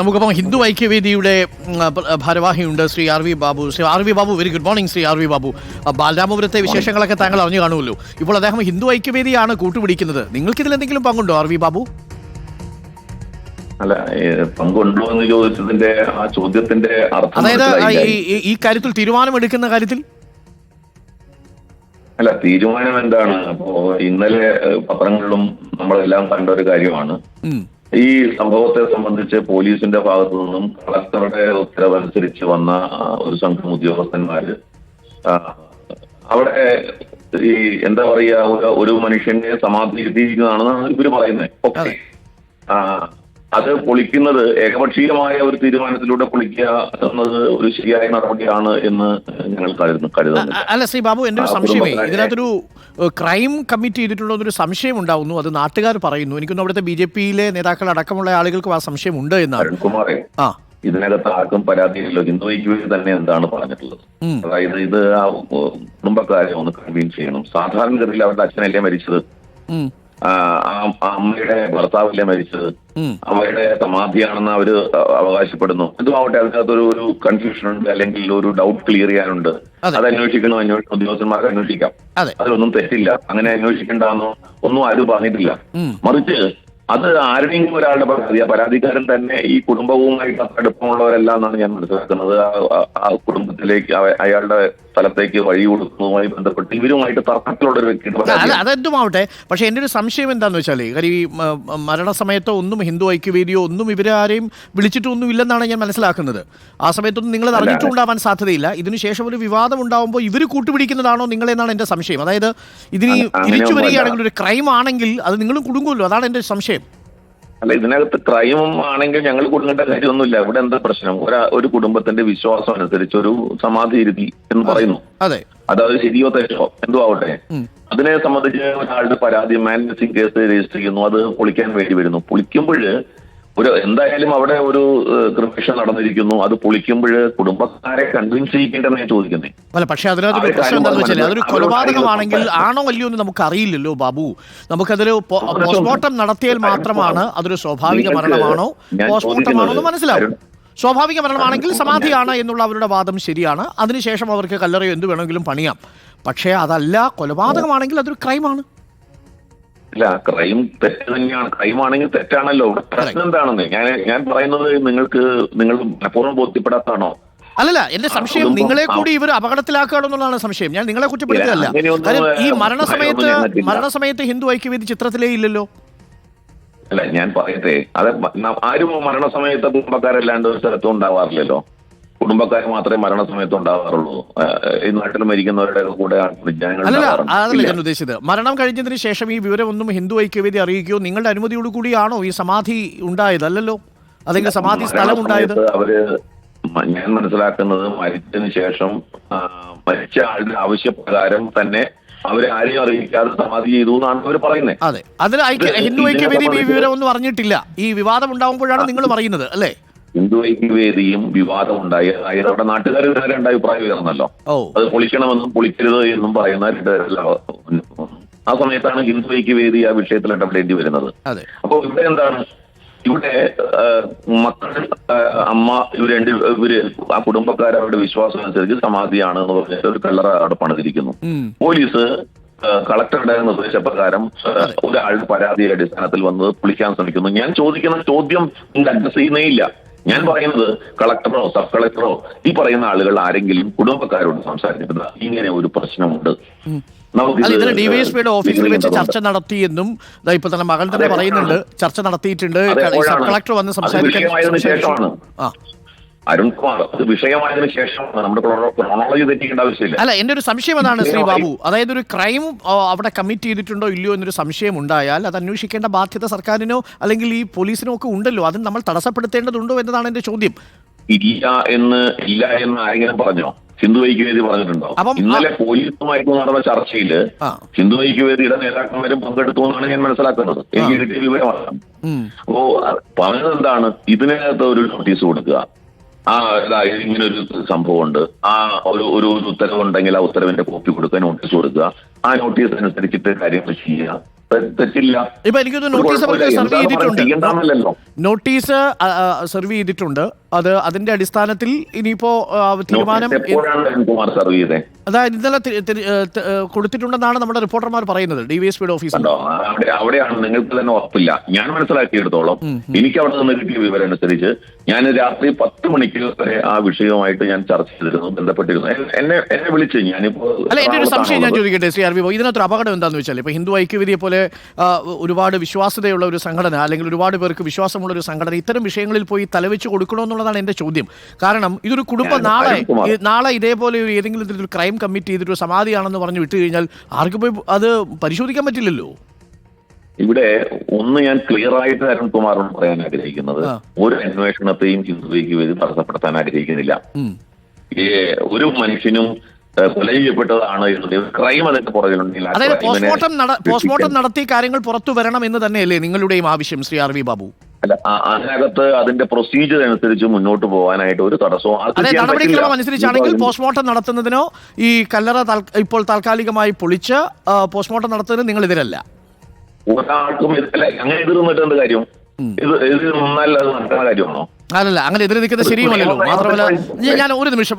നമുക്കപ്പം ഹിന്ദു ഐക്യവേദിയുടെ ഭാരവാഹിയുണ്ട് Shri R V Babu. Shri R V Babu, very good morning Shri R V Babu. ബാലരാമപുരത്തെ വിശേഷങ്ങളൊക്കെ താങ്കൾ അറിഞ്ഞു കാണുമല്ലോ. ഇപ്പോൾ അദ്ദേഹം ഹിന്ദു ഐക്യവേദിയാണ് കൂട്ടുപിടിക്കുന്നത്. നിങ്ങൾക്കിതിൽ എന്തെങ്കിലും പങ്കുണ്ടോ ആർ വി ബാബു? അല്ല, പങ്കുണ്ടോ എന്ന് ചോദിച്ചതിന്റെ ആ ചോദ്യത്തിന്റെ അർത്ഥം, അതായത് ഈ കാര്യത്തിൽ തീരുമാനമെടുക്കുന്ന കാര്യത്തിൽ അല്ല, തീരുമാനം എന്താണ്? അപ്പോ ഇന്നലെ പത്രങ്ങളിലും നമ്മളെല്ലാം കണ്ട ഒരു കാര്യമാണ്. ഈ സംഭവത്തെ സംബന്ധിച്ച് പോലീസിന്റെ ഭാഗത്തു നിന്നും കളക്ടറുടെ ഉത്തരവനുസരിച്ച് വന്ന ഒരു സംഘം ഉദ്യോഗസ്ഥന്മാര് അവിടെ ഈ എന്താ പറയുക, ഒരു മനുഷ്യനെ സമാധിയിരുത്തിയിരിക്കുന്നതാണെന്നാണ് ഇവര് പറയുന്നത്. ഓക്കെ, അത് പൊളിക്കുന്നത് ഏകപക്ഷീയമായ ഒരു തീരുമാനത്തിലൂടെ പൊളിക്കുക എന്നത് ഒരു ശരിയായ നടപടിയാണ് എന്ന് ഞങ്ങൾ കരുതുന്നു. അല്ല ശ്രീ ബാബു, എന്റെ ഒരു സംശയമേ, ഇതിനകത്തൊരു ക്രൈം കമ്മിറ്റ് ചെയ്തിട്ടുള്ള ഒരു സംശയം ഉണ്ടാവുന്നു. അത് നാട്ടുകാർ പറയുന്നു. എനിക്കൊന്നും അവിടുത്തെ ബി.ജെ.പിയിലെ നേതാക്കൾ അടക്കമുള്ള ആളുകൾക്കും ആ സംശയം ഉണ്ട് എന്നാണ്. അരുൺകുമാറെ, ഇതിനകത്ത് ആർക്കും പരാതിയില്ലല്ലോ. ഹിന്ദു ഐക്യവേദി തന്നെ എന്താണ് പറഞ്ഞിട്ടുള്ളത്? അതായത് ഇത് ആ കുടുംബക്കാരെ ഒന്ന് കൺവീൻസ് ചെയ്യണം. സാധാരണഗതിയിൽ അവരുടെ അച്ഛനല്ലേ മരിച്ചത്, അമ്മയുടെ ഭർത്താവല്ലേ മരിച്ചത്, അവരുടെ സമാധിയാണെന്ന് അവര് അവകാശപ്പെടുന്നു. എന്തുമാവട്ടെ, അതിനകത്തൊരു കൺഫ്യൂഷൻ ഉണ്ട്, അല്ലെങ്കിൽ ഒരു ഡൗട്ട് ക്ലിയർ ചെയ്യാനുണ്ട്. അത് അന്വേഷിക്കണം, ഉദ്യോഗസ്ഥന്മാർക്ക് അന്വേഷിക്കാം. അതിലൊന്നും തെറ്റില്ല. അങ്ങനെ അന്വേഷിക്കേണ്ടെന്നോ ഒന്നും ആരും പറഞ്ഞിട്ടില്ല. മറിച്ച് അത് ആരുടെയെങ്കിലും ഒരാളുടെ പരാതിക്കാരൻ തന്നെ ഈ കുടുംബവുമായിട്ട് അടുപ്പമുള്ളവരല്ല എന്നാണ് ഞാൻ മനസ്സിലാക്കുന്നത്. ആ കുടുംബത്തിലേക്ക് അയാളുടെ സ്ഥലത്തേക്ക് വഴി കൊടുക്കുന്നതുമായി ബന്ധപ്പെട്ട് ഇവരുമായിട്ട് തർക്കത്തിലുള്ള ഒരു വ്യക്തിയുടെ അതെന്തുമാവട്ടെ. പക്ഷെ എൻ്റെ ഒരു സംശയം എന്താന്ന് വെച്ചാൽ, കാര്യം ഈ മരണസമയത്തോ ഒന്നും ഹിന്ദു ഐക്യവേദിയോ ഒന്നും ഇവരാരെയും വിളിച്ചിട്ടൊന്നും ഇല്ലെന്നാണ് ഞാൻ മനസ്സിലാക്കുന്നത്. ആ സമയത്തൊന്നും നിങ്ങൾ അറിഞ്ഞിട്ടുണ്ടാവാൻ സാധ്യതയില്ല. ഇതിനുശേഷം ഒരു വിവാദം ഉണ്ടാവുമ്പോൾ ഇവർ കൂട്ടുപിടിക്കുന്നതാണോ നിങ്ങളെന്നാണ് എൻ്റെ സംശയം. അതായത് ഇതിന് തിരിച്ചു വരികയാണെങ്കിൽ ഒരു ക്രൈം ആണെങ്കിൽ അത് നിങ്ങളും കുടുങ്ങുമല്ലോ, അതാണ് എൻ്റെ സംശയം. അല്ല, ഇതിനകത്ത് ക്രൈമും ആണെങ്കിൽ ഞങ്ങൾ കൊടുക്കേണ്ട കാര്യമൊന്നുമില്ല. ഇവിടെ എന്താ പ്രശ്നം? ഒരു കുടുംബത്തിന്റെ വിശ്വാസം അനുസരിച്ച് ഒരു സമാധി ഇരുത്തി എന്ന് പറയുന്നു. അതായത് ശരിയോ തെറ്റോ എന്തോ ആവട്ടെ, അതിനെ സംബന്ധിച്ച് ഒരാളുടെ പരാതി മാൻ മിസ്സിംഗ് കേസ് രജിസ്റ്റർ ചെയ്യുന്നു. അത് പൊളിക്കാൻ വേണ്ടി വരുന്നു. പൊളിക്കുമ്പോൾ എന്തായാലും അവിടെ ഒരു ക്രിമിനൽ നടന്നിരിക്കുന്നു. അത് പൊളിക്കുമ്പോൾ കുടുംബക്കാരെ കൺവിൻസ് ചെയ്യിക്കേണ്ടെന്ന് ഞാൻ ചോദിക്കുന്നേ. അല്ല, പക്ഷെ അതിനകത്തൊരു പ്രശ്നം എന്താണെന്ന് വെച്ചാൽ, അതൊരു കൊലപാതകമാണെങ്കിൽ ആണോ അല്ലയോ എന്ന് നമുക്ക് അറിയില്ലല്ലോ ബാബു. നമുക്കതൊരു പോസ്റ്റ്മോർട്ടം നടത്തിയാൽ മാത്രമാണ് അതൊരു സ്വാഭാവിക മരണമാണോ പോസ്റ്റ്മോർട്ടം ആണോ എന്ന് മനസ്സിലാവും. സ്വാഭാവിക മരണമാണെങ്കിൽ സമാധിയാണ് എന്നുള്ള അവരുടെ വാദം ശരിയാണ്. അതിനുശേഷം അവർക്ക് കല്ലറയോ എന്ത് വേണമെങ്കിലും പണിയാം. പക്ഷേ അതല്ല, കൊലപാതകമാണെങ്കിൽ അതൊരു ക്രൈമാണ്. ഇല്ല, ക്രൈം തെറ്റ് തന്നെയാണ്. ക്രൈമാണെങ്കിൽ തെറ്റാണല്ലോ. പ്രശ്നം എന്താണെന്ന് ഞാൻ പറയുന്നത് നിങ്ങൾ മനഃപൂർവ്വം ബോധ്യപ്പെടാത്താണോ? അല്ലല്ല, എന്റെ സംശയം നിങ്ങളെ കൂടി ഇവർ അപകടത്തിലാക്കുകയാണോ എന്നുള്ളതാണ് സംശയം. ഞാൻ നിങ്ങളെ കുറ്റപ്പെടുത്തുകയല്ല. കാര്യം ഈ മരണസമയത്ത് ഹിന്ദു ഐക്യവേദി ചിത്രത്തിലേ ഇല്ലല്ലോ. അല്ല, ഞാൻ പറയട്ടെ, അത് ആരും മരണസമയത്ത് കുടുംബക്കാരല്ലാണ്ട് ഒരു സ്ഥലത്തും ഉണ്ടാവാറില്ലല്ലോ. കുടുംബക്കാർ മാത്രമേ മരണസമയത്ത് ഉണ്ടാവാറുള്ളൂ. ഈ നാട്ടിൽ മരിക്കുന്നവരുടെ കൂടെ അതല്ല ഞാൻ ഉദ്ദേശിച്ചത്. മരണം കഴിഞ്ഞതിന് ശേഷം ഈ വിവരമൊന്നും ഹിന്ദു ഐക്യവേദി അറിയിക്കുകയോ നിങ്ങളുടെ അനുമതിയോട് കൂടിയാണോ ഈ സമാധി ഉണ്ടായത്? അല്ലല്ലോ, അല്ലെങ്കിൽ സമാധി സ്ഥലം ഉണ്ടായത് ഞാൻ മനസ്സിലാക്കുന്നത് മരിച്ചതിന് ശേഷം മരിച്ച ആളുടെ ആവശ്യപ്രകാരം തന്നെ അവരെ ആരെയും അറിയിക്കാതെ സമാധി ചെയ്തു എന്നാണ് അവർ പറയുന്നത്. അതെ, അതിൽ ഹിന്ദു ഐക്യവേദി ഈ വിവരം ഒന്നും അറിഞ്ഞിട്ടില്ല. ഈ വിവാദം ഉണ്ടാകുമ്പോഴാണ് നിങ്ങൾ പറയുന്നത് അല്ലേ? ഹിന്ദു ഐക്യവേദിയും വിവാദം ഉണ്ടായി. അതായത് അവിടെ നാട്ടുകാർ രണ്ട് അഭിപ്രായം ഉയർന്നല്ലോ. അത് പൊളിക്കണമെന്നും പൊളിക്കരുത് എന്നും പറയുന്ന ആ സമയത്താണ് ഹിന്ദു ഐക്യവേദി ആ വിഷയത്തിൽ ഇടപെടേണ്ടി വരുന്നത്. അപ്പൊ ഇവിടെ എന്താണ്, ഇവിടെ മക്കൾ, അമ്മ, ഇവര് ആ കുടുംബക്കാർ അവരുടെ വിശ്വാസം അനുസരിച്ച് സമാധിയാണ് എന്ന് പറഞ്ഞിട്ട് ഒരു കല്ലറ അവിടെ പണിതിരിക്കുന്നു. പോലീസ് കളക്ടറുടെ നിർദ്ദേശപ്രകാരം ഒരാളുടെ പരാതിയുടെ അടിസ്ഥാനത്തിൽ വന്ന് പൊളിക്കാൻ ശ്രമിക്കുന്നു. ഞാൻ ചോദിക്കുന്ന ചോദ്യം നിങ്ങൾ അഡ്രസ് ചെയ്യുന്നേ ഇല്ല. ഞാൻ പറയുന്നത് കളക്ടറോ സബ് കളക്ടറോ ഈ പറയുന്ന ആളുകൾ ആരെങ്കിലും കുടുംബക്കാരോട് സംസാരിച്ചിട്ടുണ്ട്, ഇങ്ങനെ ഒരു പ്രശ്നമുണ്ട്, ഡിവൈഎസ്പിയുടെ ഓഫീസിൽ വെച്ച് ചർച്ച നടത്തിയെന്നും ഇപ്പൊ തന്നെ മകൾ തന്നെ പറയുന്നുണ്ട്, ചർച്ച നടത്തിയിട്ടുണ്ട്, സബ് കളക്ടർ വന്ന് സംസാരിക്കാൻ. അരുൺകുമാർ, അത് വിഷയമായതിനു ശേഷം നമ്മുടെ ക്രോണോളജി തെറ്റിക്കേണ്ട ആവശ്യമില്ല. അല്ല, എന്റെ ഒരു സംശയം അതാണ് ശ്രീ ബാബു. അതായത് ഒരു ക്രൈം അവിടെ കമ്മിറ്റ് ചെയ്തിട്ടുണ്ടോ ഇല്ലയോ എന്നൊരു സംശയം ഉണ്ടായാൽ അത് അന്വേഷിക്കേണ്ട ബാധ്യത സർക്കാരിനോ അല്ലെങ്കിൽ ഈ പോലീസിനോ ഒക്കെ ഉണ്ടല്ലോ. അത് നമ്മൾ തടസ്സപ്പെടുത്തേണ്ടതുണ്ടോ എന്നതാണ് എന്റെ ചോദ്യം. ഇല്ല എന്ന് ആരെങ്കിലും പറഞ്ഞോ? ഹിന്ദു ഐക്യവേദി പറഞ്ഞിട്ടുണ്ടോ? ഇന്നലെ പോലീസുമായിട്ട് നടന്ന ചർച്ചയിൽ ഹിന്ദു ഐക്യവേദിയുടെ നേതാക്കന്മാരും പങ്കെടുത്തു എന്നാണ് ഞാൻ മനസ്സിലാക്കുന്നത്. എനിക്ക് കിട്ടിയ വിവരമാണ്. അപ്പോ പറഞ്ഞത് എന്താണ്, ഇതിനകത്ത് ഒരു നോട്ടീസ് കൊടുക്കുക, ഇങ്ങനെ ഒരു സംഭവമുണ്ട്, ഒരു ഉത്തരവുണ്ടെങ്കിൽ ആ ഉത്തരവിന്റെ കോപ്പി കൊടുക്കുക, നോട്ടീസ് കൊടുക്കുക, ആ നോട്ടീസ് അനുസരിച്ചിട്ട് കാര്യങ്ങൾ ചെയ്യുക. തെറ്റില്ല. ഇപ്പൊ എനിക്കൊന്ന് നോട്ടീസ് അവർക്ക് സെർവ് ചെയ്തിട്ടുണ്ട്, നോട്ടീസ് സെർവ് ചെയ്തിട്ടുണ്ട്. അതിന്റെ അടിസ്ഥാനത്തിൽ ഇനിയിപ്പോ തീരുമാനം അതായത് ഇന്നലെ കൊടുത്തിട്ടുണ്ടെന്നാണ് നമ്മുടെ റിപ്പോർട്ടർമാർ പറയുന്നത്, ഡിവൈഎസ്പിയുടെ ഓഫീസിൽ. അവിടെയാണ് നിങ്ങൾക്ക് തന്നെ ഉറപ്പില്ല. ഞാൻ മനസ്സിലാക്കിയെടുത്തോളം എനിക്ക് അവിടെ നിന്ന് കിട്ടിയ വിവരം അനുസരിച്ച് ഞാൻ രാത്രി 10 മണിക്ക് വരെ ആ വിഷയവുമായിട്ട് ഞാൻ ചർച്ച ചെയ്തിരുന്നു, ബന്ധപ്പെട്ടിരുന്നു. എന്നെ വിളിച്ച് ഞാനിപ്പോ അല്ല, എന്റെ ഒരു സംശയം ഞാൻ ചോദിക്കട്ടെ ശ്രീ ആർ.വി. ഇതിനകത്തൊരു അപകടം എന്താണെന്ന് വെച്ചാൽ, ഇപ്പൊ ഹിന്ദു ഐക്യവേദിയെ പോലെ ഒരുപാട് വിശ്വാസ്യതയുള്ള ഒരു സംഘടന, അല്ലെങ്കിൽ ഒരുപാട് പേർക്ക് വിശ്വാസമുള്ള ഒരു സംഘടന ഇത്തരം വിഷയങ്ങളിൽ പോയി തലവെച്ച് കൊടുക്കണമെന്നുള്ളതാണ് എന്റെ ചോദ്യം. കാരണം ഇതൊരു കുടുംബം നാളെ ഇതേപോലെ ഏതെങ്കിലും ഒരു ക്രൈം കമ്മിറ്റ് ചെയ്തിട്ട് സമാധിയാണെന്ന് പറഞ്ഞു വിട്ടു കഴിഞ്ഞാൽ ആർക്കും പോയി അത് പരിശോധിക്കാൻ പറ്റില്ലല്ലോ. ഇവിടെ ഒന്ന് ഞാൻ ക്ലിയർ ആയിട്ട് അരുൺകുമാറിനോട് പറയാൻ ആഗ്രഹിക്കുന്നത്, ഒരു അന്വേഷണത്തെയും ഹിന്ദു ഐക്യവേദി തടസ്സപ്പെടുത്താൻ ആഗ്രഹിക്കുന്നില്ല. ഒരു മനുഷ്യനും കൊല ചെയ്യപ്പെട്ടതാണ് ക്രൈം അതിന്റെ പുറകിലുണ്ടെങ്കിൽ അതായത് പോസ്റ്റ്മോർട്ടം നടത്തി കാര്യങ്ങൾ പുറത്തു വരണം എന്ന് തന്നെയല്ലേ നിങ്ങളുടെയും ആവശ്യം ശ്രീ ആർ.വി. ബാബു? അല്ല, അതിനകത്ത് അതിന്റെ പ്രൊസീജിയർ അനുസരിച്ച് മുന്നോട്ട് പോകാനായിട്ട് ഒരു തടസ്സവും നടപടിക്രമം അനുസരിച്ചാണെങ്കിൽ പോസ്റ്റ്മോർട്ടം നടത്തുന്നതിനോ ഈ കല്ലറ ഇപ്പോൾ താൽക്കാലികമായി പൊളിച്ച് പോസ്റ്റ്മോർട്ടം നടത്തുന്നതിന് നിങ്ങൾ എതിരല്ല? ഒരാൾക്കും എതിരല്ല. അങ്ങനെ എതിർന്നിട്ട് എന്ത് കാര്യം? ഇത് നന്നാൽ അത് നടക്കുന്ന കാര്യമാണോ? അല്ലല്ല, അങ്ങനെ എതിരെ നിൽക്കുന്നത് ശരിയുമല്ലല്ലോ. മാത്രമല്ല, ഞാൻ ഒരു നിമിഷം